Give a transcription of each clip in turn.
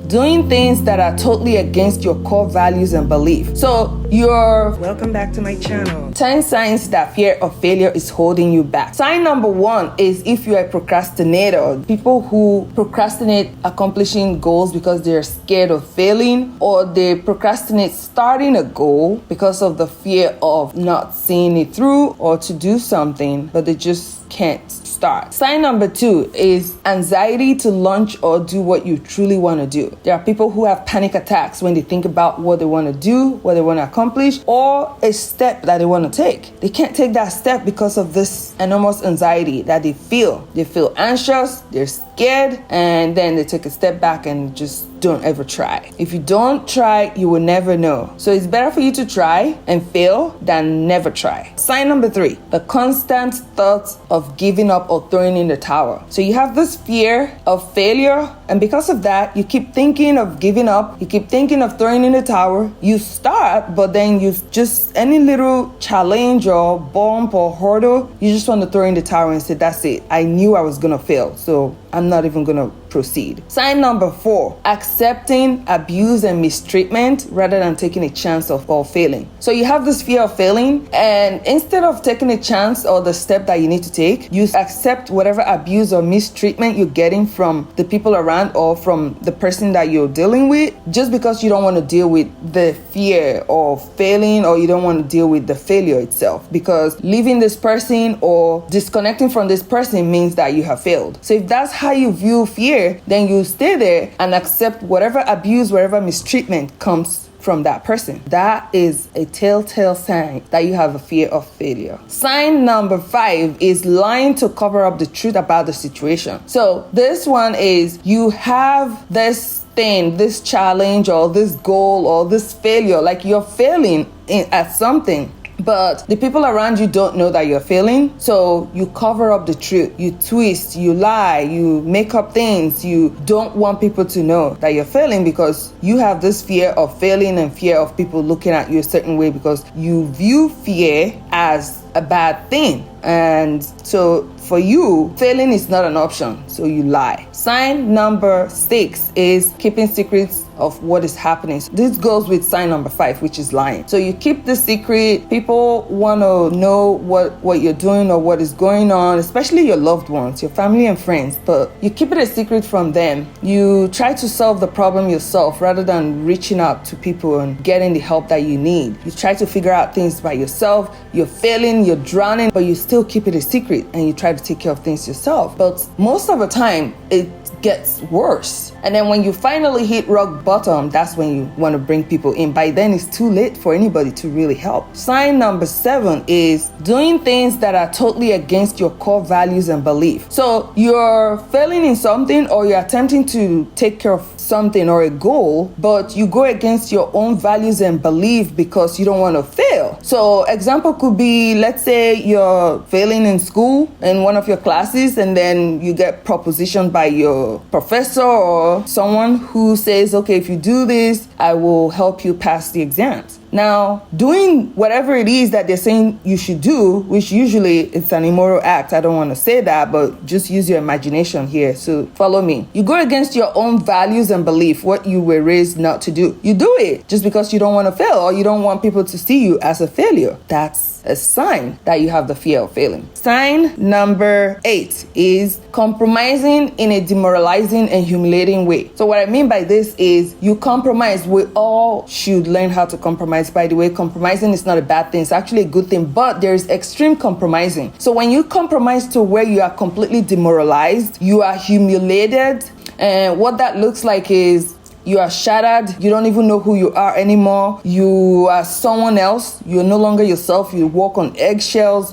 doing things that are totally against your core values and beliefs. So welcome back to my channel. 10 signs that fear of failure is holding you back. Sign number 1 is if you're a procrastinator. People who procrastinate accomplishing goals because they're scared of failing, or they procrastinate starting a goal because of the fear of not seeing it through, or to do something, but they just can't start. Sign number 2 is anxiety to launch or do what you truly want to do. There are people who have panic attacks when they think about what they want to do, what they want to accomplish, or a step that they want to take. They can't take that step because of this enormous anxiety that they feel. They feel anxious, they're scared, and then they take a step back and just don't ever try. If you don't try, you will never know. So it's better for you to try and fail than never try. Sign number 3, the constant thought of giving up or throwing in the towel. So you have this fear of failure, and because of that, you keep thinking of giving up, you keep thinking of throwing in the towel. You start, but then you just, any little challenge or bump or hurdle, you just want to throw in the towel and say, that's it. I knew I was gonna fail, so I'm not even gonna proceed. Sign number 4, accepting abuse and mistreatment rather than taking a chance of failing. So you have this fear of failing, and instead of taking a chance or the step that you need to take, you accept whatever abuse or mistreatment you're getting from the people around or from the person that you're dealing with, just because you don't want to deal with the fear of failing, or you don't want to deal with the failure itself, because leaving this person or disconnecting from this person means that you have failed. So if that's how you view fear, then you stay there and accept whatever abuse, whatever mistreatment comes from that person. That is a telltale sign that you have a fear of failure. Sign number 5 is lying to cover up the truth about the situation. So this one is you have this thing, this challenge or this goal or this failure, like you're failing at something, but the people around you don't know that you're failing. So you cover up the truth, you twist, you lie, you make up things. You don't want people to know that you're failing because you have this fear of failing and fear of people looking at you a certain way, because you view fear as a bad thing. And so for you, failing is not an option, so you lie. Sign number 6 is keeping secrets of what is happening. This goes with sign number 5, which is lying. So you keep the secret. People want to know what you're doing or what is going on, especially your loved ones, your family and friends, but you keep it a secret from them. You try to solve the problem yourself rather than reaching out to people and getting the help that you need. You try to figure out things by yourself. You're failing, you're drowning, but you still keep it a secret and you try to take care of things yourself. But most of the time, it gets worse. And then when you finally hit rock bottom, that's when you want to bring people in. By then, it's too late for anybody to really help. Sign number 7 is doing things that are totally against your core values and beliefs. So you're failing in something, or you're attempting to take care of something or a goal, but you go against your own values and belief because you don't want to fail. So example could be, let's say you're failing in school in one of your classes, and then you get propositioned by your professor or someone who says, okay, if you do this, I will help you pass the exams. Now, doing whatever it is that they're saying you should do, which usually it's an immoral act. I don't want to say that, but just use your imagination here. So follow me. You go against your own values and belief, what you were raised not to do. You do it just because you don't want to fail, or you don't want people to see you as a failure. That's a sign that you have the fear of failing. Sign number 8 is compromising in a demoralizing and humiliating way. So what I mean by this is you compromise. We all should learn how to compromise. By the way, compromising is not a bad thing. It's actually a good thing, but there's extreme compromising. So when you compromise to where you are completely demoralized, you are humiliated, and what that looks like is you are shattered. You don't even know who you are anymore. You are someone else. You're no longer yourself. You walk on eggshells.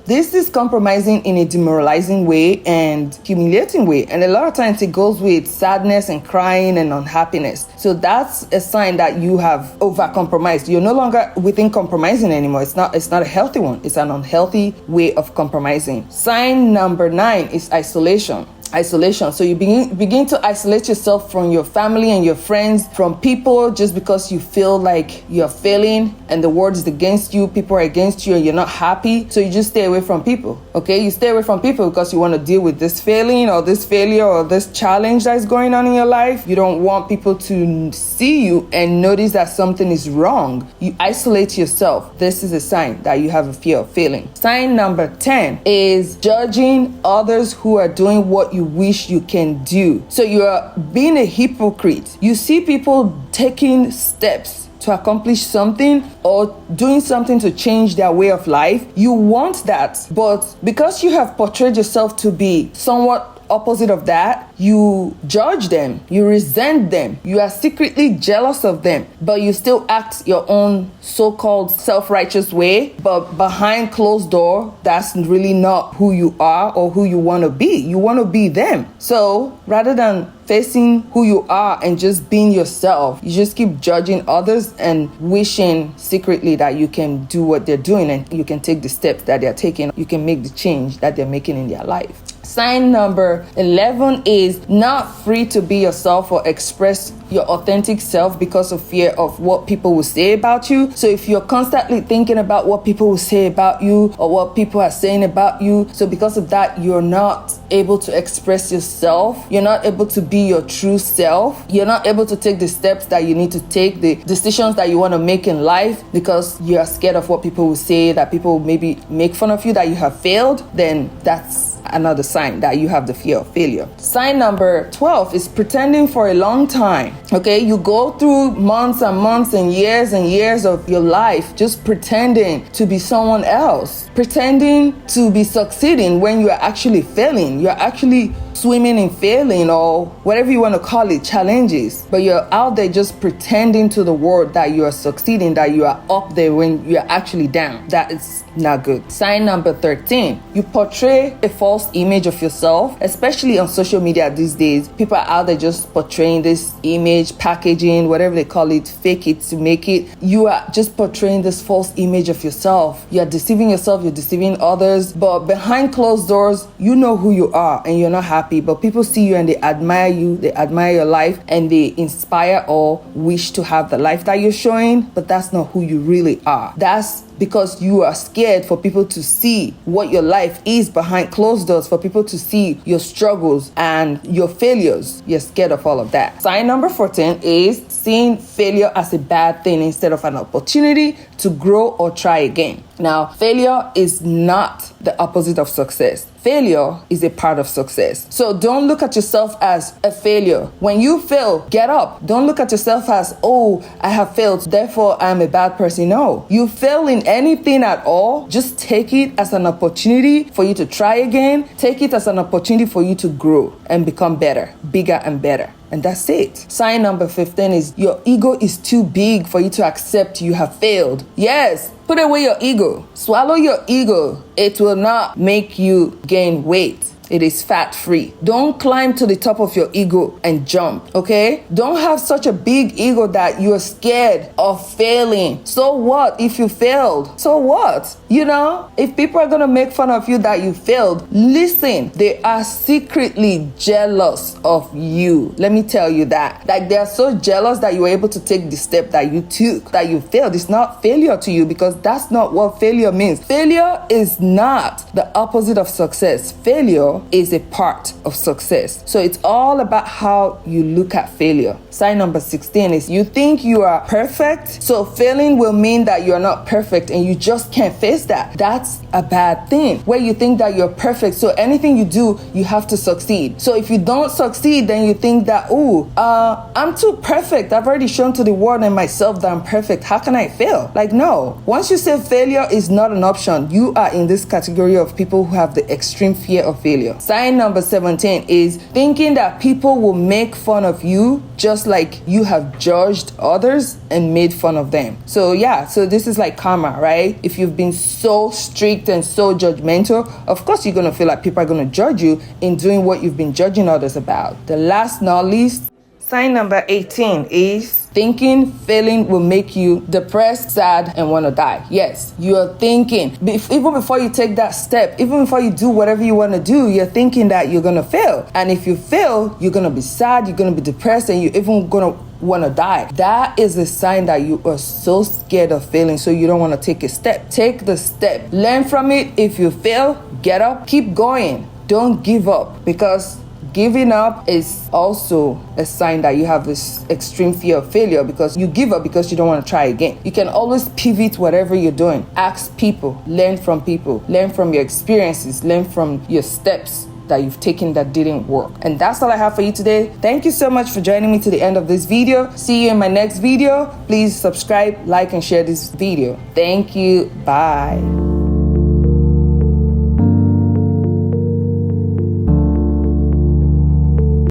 This is compromising in a demoralizing way and humiliating way. And a lot of times it goes with sadness and crying and unhappiness. So that's a sign that you have over-compromised. You're no longer within compromising anymore. It's not a healthy one. It's an unhealthy way of compromising. Sign number 9 is isolation. isolation. So you begin to isolate yourself from your family and your friends, from people, just because you feel like you're failing and the world is against you, people are against you, and you're not happy. So you just stay away from people. Okay, you stay away from people because you want to deal with this failing or this failure or this challenge that's going on in your life. You don't want people to see you and notice that something is wrong. You isolate yourself. This is a sign that you have a fear of failing. Sign number 10 is judging others who are doing what you wish you can do. So you're being a hypocrite. You see people taking steps to accomplish something or doing something to change their way of life. You want that, but because you have portrayed yourself to be somewhat opposite of that, you judge them, you resent them, you are secretly jealous of them, but you still act your own so-called self-righteous way. But behind closed door, that's really not who you are or who you want to be. You want to be them. So rather than facing who you are and just being yourself, you just keep judging others and wishing secretly that you can do what they're doing and you can take the steps that they're taking. You can make the change that they're making in their life. Sign number 11 is not free to be yourself or express your authentic self because of fear of what people will say about you. So if you're constantly thinking about what people will say about you or what people are saying about you, so because of that, you're not able to express yourself. You're not able to be your true self. You're not able to take the steps that you need to take, the decisions that you want to make in life because you're scared of what people will say, that people will maybe make fun of you, that you have failed. Then that's another sign that you have the fear of failure. Sign number 12 is pretending for a long time. Okay, you go through months and months and years of your life just pretending to be someone else, pretending to be succeeding when you are actually failing. You're actually swimming in failing or whatever you want to call it, challenges, but you're out there just pretending to the world that you are succeeding, that you are up there when you're actually down. That is not good. Sign number 13, you portray a false image of yourself, especially on social media these days. People are out there just portraying this image, packaging, whatever they call it, fake it to make it. You are just portraying this false image of yourself. You're deceiving yourself, you're deceiving others, but behind closed doors, you know who you are and you're not happy, but people see you and they admire you, they admire your life, and they inspire or wish to have the life that you're showing, but that's not who you really are. That's because you are scared for people to see what your life is behind closed doors, for people to see your struggles and your failures. You're scared of all of that. Sign number 14 is seeing failure as a bad thing instead of an opportunity to grow or try again. Now, failure is not the opposite of success. Failure is a part of success. So don't look at yourself as a failure. When you fail, get up. Don't look at yourself as, oh, I have failed, therefore I'm a bad person. No, you fail in anything at all. Just take it as an opportunity for you to try again. Take it as an opportunity for you to grow and become better, bigger and better. And that's it. Sign number 15 is your ego is too big for you to accept you have failed. Yes, put away your ego. Swallow your ego. It will not make you gain weight. It is fat-free. Don't climb to the top of your ego and jump, okay? Don't have such a big ego that you're scared of failing. So what if you failed? So what? You know, if people are going to make fun of you that you failed, listen, they are secretly jealous of you. Let me tell you that. Like, they are so jealous that you were able to take the step that you took, that you failed. It's not failure to you because that's not what failure means. Failure is not the opposite of success. Failure is a part of success. So it's all about how you look at failure. Sign number 16 is you think you are perfect, so failing will mean that you're not perfect and you just can't face that. That's a bad thing, where you think that you're perfect, so anything you do, you have to succeed. So if you don't succeed, then you think that, I'm too perfect. I've already shown to the world and myself that I'm perfect. How can I fail? Like, no. Once you say failure is not an option, you are in this category of people who have the extreme fear of failure. Sign number 17 is thinking that people will make fun of you just like you have judged others and made fun of them. So yeah, so this is like karma, right? If you've been so strict and so judgmental, of course you're going to feel like people are going to judge you in doing what you've been judging others about. The last not least, sign number 18 is Thinking failing will make you depressed, sad, and want to die. Yes, you're thinking. Even before you take that step, even before you do whatever you want to do, you're thinking that you're going to fail. And if you fail, you're going to be sad, you're going to be depressed, and you're even going to want to die. That is a sign that you are so scared of failing, so you don't want to take a step. Take the step. Learn from it. If you fail, get up, keep going. Don't give up, because giving up is also a sign that you have this extreme fear of failure, because you give up because you don't want to try again. You can always pivot whatever you're doing. Ask people, learn from people, learn from your experiences, learn from your steps that you've taken that didn't work. And that's all I have for you today. Thank you so much for joining me to the end of this video. See you in my next video. Please subscribe, like, and share this video. Thank you. Bye.